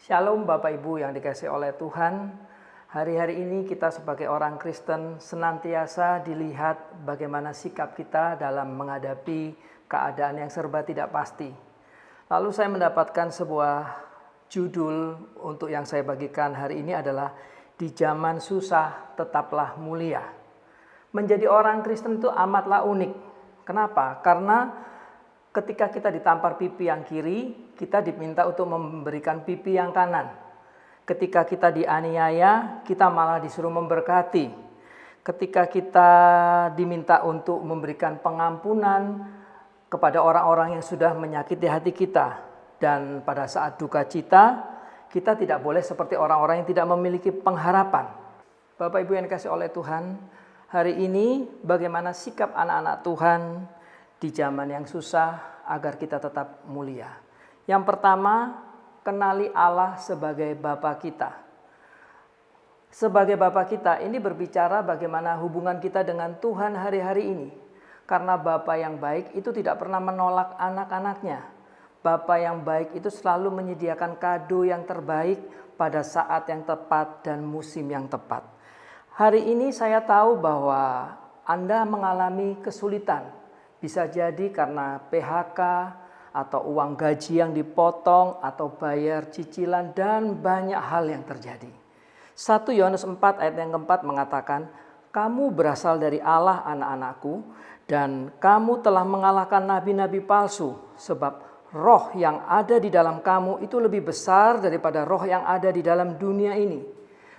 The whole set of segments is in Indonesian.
Shalom Bapak Ibu yang dikasihi oleh Tuhan. Hari-hari ini kita sebagai orang Kristen senantiasa dilihat bagaimana sikap kita dalam menghadapi keadaan yang serba tidak pasti. Lalu saya mendapatkan sebuah judul untuk yang saya bagikan hari ini adalah Di Zaman Susah Tetaplah Mulia. Menjadi orang Kristen itu amatlah unik. Kenapa? Karena ketika kita ditampar pipi yang kiri, kita diminta untuk memberikan pipi yang kanan. Ketika kita dianiaya, kita malah disuruh memberkati. Ketika kita diminta untuk memberikan pengampunan kepada orang-orang yang sudah menyakiti hati kita. Dan pada saat duka cita, kita tidak boleh seperti orang-orang yang tidak memiliki pengharapan. Bapak Ibu yang dikasihi oleh Tuhan, hari ini bagaimana sikap anak-anak Tuhan di zaman yang susah agar kita tetap mulia. Yang pertama, kenali Allah sebagai Bapa kita. Sebagai Bapa kita, ini berbicara bagaimana hubungan kita dengan Tuhan hari-hari ini. Karena Bapa yang baik itu tidak pernah menolak anak-anaknya. Bapa yang baik itu selalu menyediakan kado yang terbaik pada saat yang tepat dan musim yang tepat. Hari ini saya tahu bahwa Anda mengalami kesulitan. Bisa jadi karena PHK atau uang gaji yang dipotong atau bayar cicilan dan banyak hal yang terjadi. 1 Yohanes 4 ayat yang keempat mengatakan, "Kamu berasal dari Allah anak-anakku dan kamu telah mengalahkan nabi-nabi palsu sebab roh yang ada di dalam kamu itu lebih besar daripada roh yang ada di dalam dunia ini."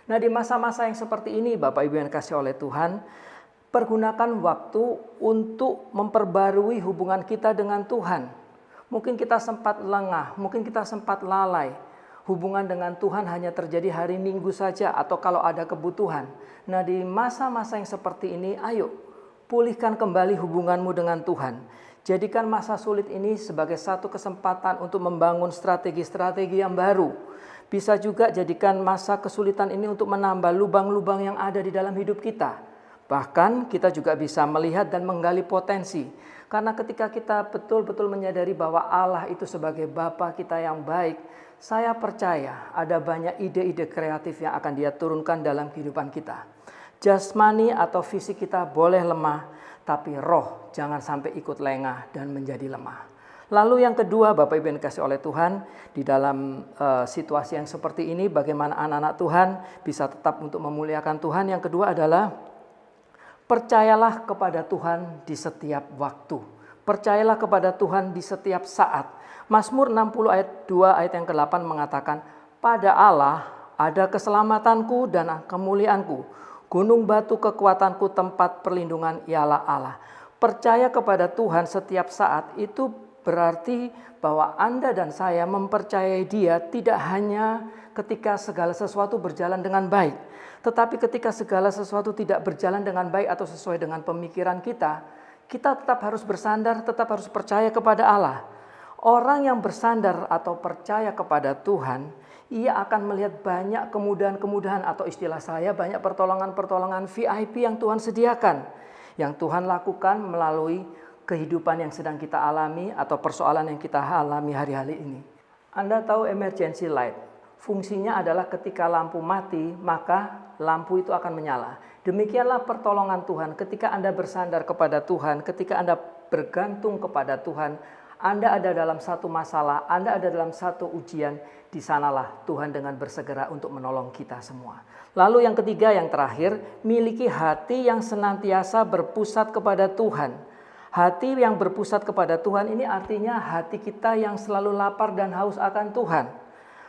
Nah, di masa-masa yang seperti ini Bapak Ibu yang dikasihi oleh Tuhan, pergunakan waktu untuk memperbarui hubungan kita dengan Tuhan. Mungkin kita sempat lengah, mungkin kita sempat lalai. Hubungan dengan Tuhan hanya terjadi hari Minggu saja atau kalau ada kebutuhan. Nah, di masa-masa yang seperti ini, ayo pulihkan kembali hubunganmu dengan Tuhan. Jadikan masa sulit ini sebagai satu kesempatan untuk membangun strategi-strategi yang baru. Bisa juga jadikan masa kesulitan ini untuk menambah lubang-lubang yang ada di dalam hidup kita. Bahkan kita juga bisa melihat dan menggali potensi. Karena ketika kita betul-betul menyadari bahwa Allah itu sebagai Bapa kita yang baik, saya percaya ada banyak ide-ide kreatif yang akan Dia turunkan dalam kehidupan kita. Jasmani atau fisik kita boleh lemah, tapi roh jangan sampai ikut lengah dan menjadi lemah. Lalu yang kedua, Bapak Ibu yang dikasihi oleh Tuhan, di dalam situasi yang seperti ini, bagaimana anak-anak Tuhan bisa tetap untuk memuliakan Tuhan. Yang kedua adalah percayalah kepada Tuhan di setiap waktu. Percayalah kepada Tuhan di setiap saat. Mazmur 60 ayat 2 ayat yang ke-8 mengatakan, "Pada Allah ada keselamatanku dan kemuliaanku. Gunung batu kekuatanku, tempat perlindungan ialah Allah." Percaya kepada Tuhan setiap saat itu berarti bahwa Anda dan saya mempercayai Dia tidak hanya ketika segala sesuatu berjalan dengan baik. Tetapi ketika segala sesuatu tidak berjalan dengan baik atau sesuai dengan pemikiran kita, kita tetap harus bersandar, tetap harus percaya kepada Allah. Orang yang bersandar atau percaya kepada Tuhan, ia akan melihat banyak kemudahan-kemudahan atau istilah saya banyak pertolongan-pertolongan VIP yang Tuhan sediakan. Yang Tuhan lakukan melalui kehidupan yang sedang kita alami atau persoalan yang kita alami hari-hari ini. Anda tahu emergency light? Fungsinya adalah ketika lampu mati, maka lampu itu akan menyala. Demikianlah pertolongan Tuhan ketika Anda bersandar kepada Tuhan, ketika Anda bergantung kepada Tuhan, Anda ada dalam satu masalah, Anda ada dalam satu ujian, di sanalah Tuhan dengan bersegera untuk menolong kita semua. Lalu yang ketiga, yang terakhir, miliki hati yang senantiasa berpusat kepada Tuhan. Hati yang berpusat kepada Tuhan ini artinya hati kita yang selalu lapar dan haus akan Tuhan.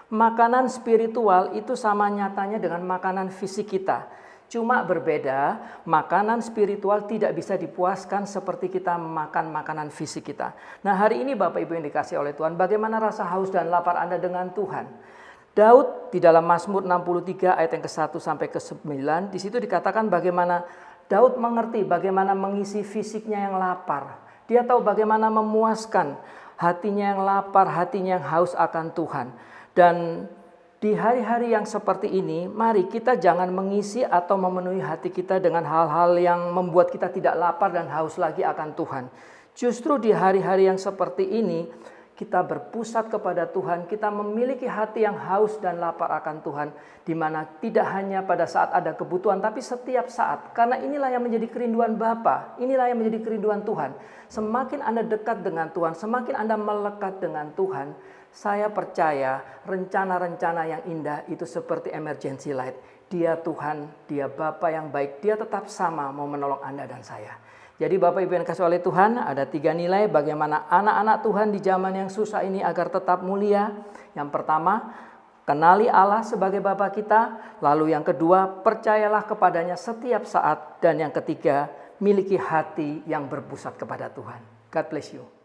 Makanan spiritual itu sama nyatanya dengan makanan fisik kita. Cuma berbeda, makanan spiritual tidak bisa dipuaskan seperti kita makan makanan fisik kita. Nah, hari ini Bapak Ibu yang dikasihi oleh Tuhan, bagaimana rasa haus dan lapar Anda dengan Tuhan? Daud di dalam Mazmur 63 ayat yang ke-1 sampai ke-9, di situ dikatakan bagaimana Daud mengerti bagaimana mengisi fisiknya yang lapar. Dia tahu bagaimana memuaskan hatinya yang lapar, hatinya yang haus akan Tuhan. Dan di hari-hari yang seperti ini, mari kita jangan mengisi atau memenuhi hati kita dengan hal-hal yang membuat kita tidak lapar dan haus lagi akan Tuhan. Justru di hari-hari yang seperti ini, kita berpusat kepada Tuhan, kita memiliki hati yang haus dan lapar akan Tuhan, di mana tidak hanya pada saat ada kebutuhan, tapi setiap saat. Karena inilah yang menjadi kerinduan Bapa, inilah yang menjadi kerinduan Tuhan. Semakin Anda dekat dengan Tuhan, semakin Anda melekat dengan Tuhan, saya percaya rencana-rencana yang indah itu seperti emergency light. Dia Tuhan, Dia Bapa yang baik, Dia tetap sama mau menolong Anda dan saya. Jadi Bapak Ibu yang dikasihi oleh Tuhan, ada 3 nilai bagaimana anak-anak Tuhan di zaman yang susah ini agar tetap mulia. Yang pertama, kenali Allah sebagai Bapa kita. Lalu yang kedua, percayalah kepadanya setiap saat. Dan yang ketiga, miliki hati yang berpusat kepada Tuhan. God bless you.